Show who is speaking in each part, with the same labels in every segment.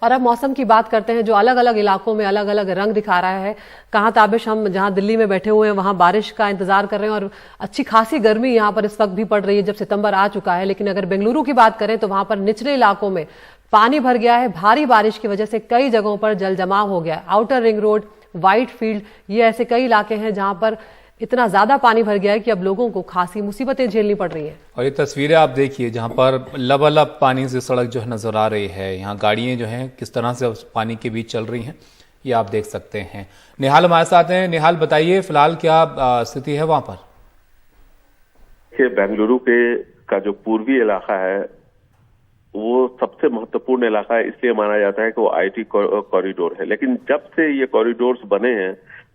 Speaker 1: और अब मौसम की बात करते हैं, जो अलग अलग इलाकों में अलग अलग रंग दिखा रहा है। कहाँ ताबिश हम जहां दिल्ली में बैठे हुए हैं वहां बारिश का इंतजार कर रहे हैं और अच्छी खासी गर्मी यहां पर इस वक्त भी पड़ रही है, जब सितंबर आ चुका है। लेकिन अगर बेंगलुरु की बात करें तो वहां पर निचले इलाकों में पानी भर गया है। भारी बारिश की वजह से कई जगहों पर जल जमाव हो गया है। Outer ring road, white field, ये ऐसे कई इलाके हैं जहां पर इतना ज्यादा पानी भर गया है कि अब लोगों को खासी मुसीबतें झेलनी पड़ रही हैं।
Speaker 2: और ये तस्वीरें आप देखिए जहां पर लबालब पानी से सड़क जो है नजर आ रही है। यहाँ गाड़ियां जो हैं किस तरह से उस पानी के बीच चल रही हैं, ये आप देख सकते हैं। निहाल हमारे साथ हैं। निहाल, बताइए फिलहाल क्या स्थिति है वहां पर?
Speaker 3: बेंगलुरु का जो पूर्वी इलाका है वो सबसे महत्वपूर्ण इलाका है, इसलिए माना जाता है कि वो आईटी कॉरिडोर है। लेकिन जब से ये कॉरिडोर्स बने हैं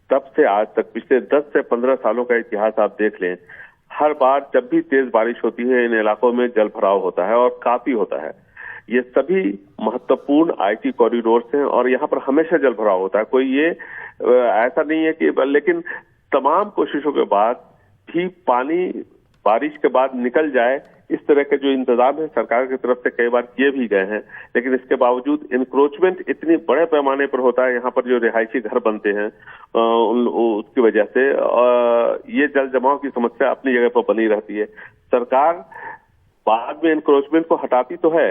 Speaker 3: तब से आज तक पिछले 10 से 15 सालों का इतिहास आप देख लें, हर बार जब भी तेज बारिश होती है इन इलाकों में जल भराव होता है और काफी होता है। ये सभी महत्वपूर्ण आईटी कॉरिडोर्स हैं और यहाँ पर हमेशा जल भराव होता है। कोई ये ऐसा नहीं है कि, लेकिन तमाम कोशिशों के बाद भी पानी बारिश के बाद निकल जाए, इस तरह के जो इंतजाम है सरकार की तरफ से कई बार किए भी गए हैं। लेकिन इसके बावजूद इंक्रोचमेंट इतनी बड़े पैमाने पर होता है, यहाँ पर जो रिहायशी घर बनते हैं उसकी वजह से ये जल जमाव की समस्या अपनी जगह पर बनी रहती है। सरकार बाद में इंक्रोचमेंट को हटाती तो है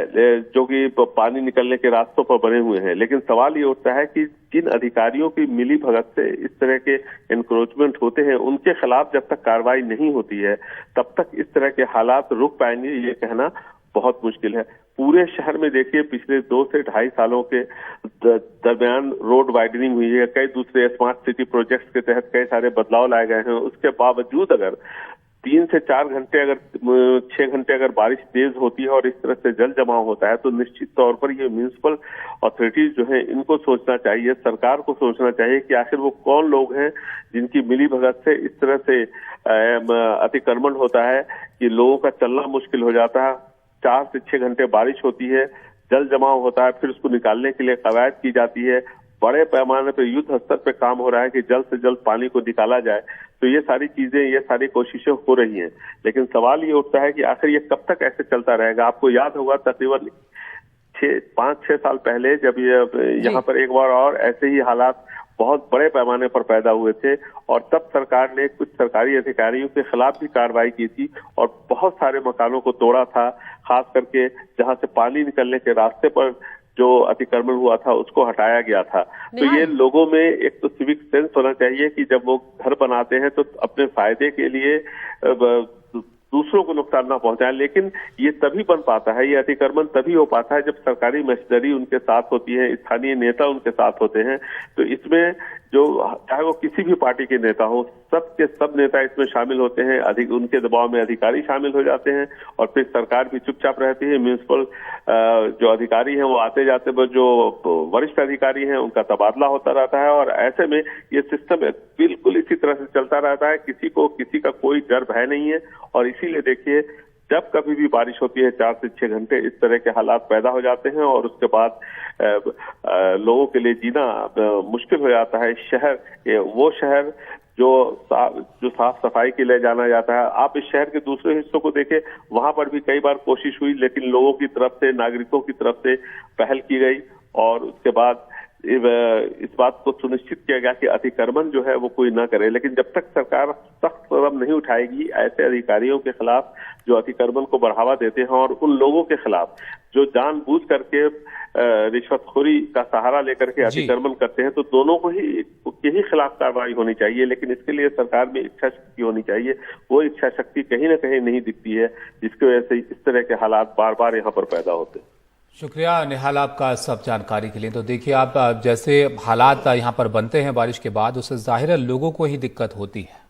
Speaker 3: जो कि पानी निकलने के रास्तों पर बने हुए हैं, लेकिन सवाल ये उठता है कि जिन अधिकारियों की मिली भगत से इस तरह के इंक्रोचमेंट होते हैं उनके खिलाफ जब तक कार्रवाई नहीं होती है तब तक इस तरह के हालात रुक पाएंगे, ये कहना बहुत मुश्किल है। पूरे शहर में देखिए पिछले 2 से 2.5 सालों के दरमियान रोड वाइडनिंग हुई है, कई दूसरे स्मार्ट सिटी प्रोजेक्ट्स के तहत कई सारे बदलाव लाए गए हैं। उसके बावजूद अगर 3 से 4 घंटे 6 घंटे अगर बारिश तेज होती है और इस तरह से जल जमाव होता है तो निश्चित तौर पर ये म्यूनिसिपल अथॉरिटीज जो है इनको सोचना चाहिए, सरकार को सोचना चाहिए कि आखिर वो कौन लोग हैं जिनकी मिली भगत से इस तरह से अतिक्रमण होता है कि लोगों का चलना मुश्किल हो जाता है। 4 से 6 घंटे बारिश होती है, जल जमाव होता है, फिर उसको निकालने के लिए कवायद की जाती है। बड़े पैमाने पर युद्ध स्तर पे काम हो रहा है कि जल्द से जल्द पानी को निकाला जाए। तो ये सारी चीजें, ये सारी कोशिशें हो रही हैं, लेकिन सवाल ये उठता है कि आखिर ये कब तक ऐसे चलता रहेगा। आपको याद होगा तकरीबन 5-6 साल पहले जब यहाँ पर एक बार और ऐसे ही हालात बहुत बड़े पैमाने पर पैदा हुए थे और तब सरकार ने कुछ सरकारी अधिकारियों के खिलाफ भी कार्रवाई की थी और बहुत सारे मकानों को तोड़ा था, खास करके जहां से पानी निकलने के रास्ते पर जो अतिक्रमण हुआ था उसको हटाया गया था। तो ये लोगों में एक तो सिविक सेंस होना चाहिए कि जब वो घर बनाते हैं तो अपने फायदे के लिए दूसरों को नुकसान ना पहुंचाएं। लेकिन ये तभी बन पाता है, ये अतिक्रमण तभी हो पाता है जब सरकारी मशीनरी उनके साथ होती है, स्थानीय नेता उनके साथ होते हैं। तो इसमें जो चाहे वो किसी भी पार्टी के नेता हो, सब के सब नेता इसमें शामिल होते हैं। उनके दबाव में अधिकारी शामिल हो जाते हैं और फिर सरकार भी चुपचाप रहती है। म्यूनिसिपल जो अधिकारी हैं वो आते जाते, जो वरिष्ठ अधिकारी हैं उनका तबादला होता रहता है और ऐसे में ये सिस्टम बिल्कुल इसी तरह से चलता रहता है। किसी का कोई डर भय नहीं है और इसीलिए देखिए जब कभी भी बारिश होती है 4 से 6 घंटे इस तरह के हालात पैदा हो जाते हैं और उसके बाद लोगों के लिए जीना मुश्किल हो जाता है। वो शहर जो साफ सफाई के लिए जाना जाता है, आप इस शहर के दूसरे हिस्सों को देखें, वहां पर भी कई बार कोशिश हुई लेकिन लोगों की तरफ से, नागरिकों की तरफ से पहल की गई और उसके बाद इस बात को सुनिश्चित किया गया कि अतिक्रमण जो है वो कोई ना करे। लेकिन जब तक सरकार सख्त कदम नहीं उठाएगी ऐसे अधिकारियों के खिलाफ जो अतिक्रमण को बढ़ावा देते हैं और उन लोगों के खिलाफ जो जानबूझ करके रिश्वतखोरी का सहारा लेकर के अतिक्रमण करते हैं, तो दोनों को ही खिलाफ कार्रवाई होनी चाहिए। लेकिन इसके लिए सरकार में इच्छा शक्ति होनी चाहिए। वो इच्छा शक्ति कहीं ना कहीं नहीं दिखती है, जिसकी वजह से इस तरह के हालात बार बार यहाँ पर पैदा होते हैं।
Speaker 2: शुक्रिया निहाल आपका सब जानकारी के लिए। तो देखिए आप जैसे हालात यहाँ पर बनते हैं बारिश के बाद, उससे जाहिर है लोगों को ही दिक्कत होती है।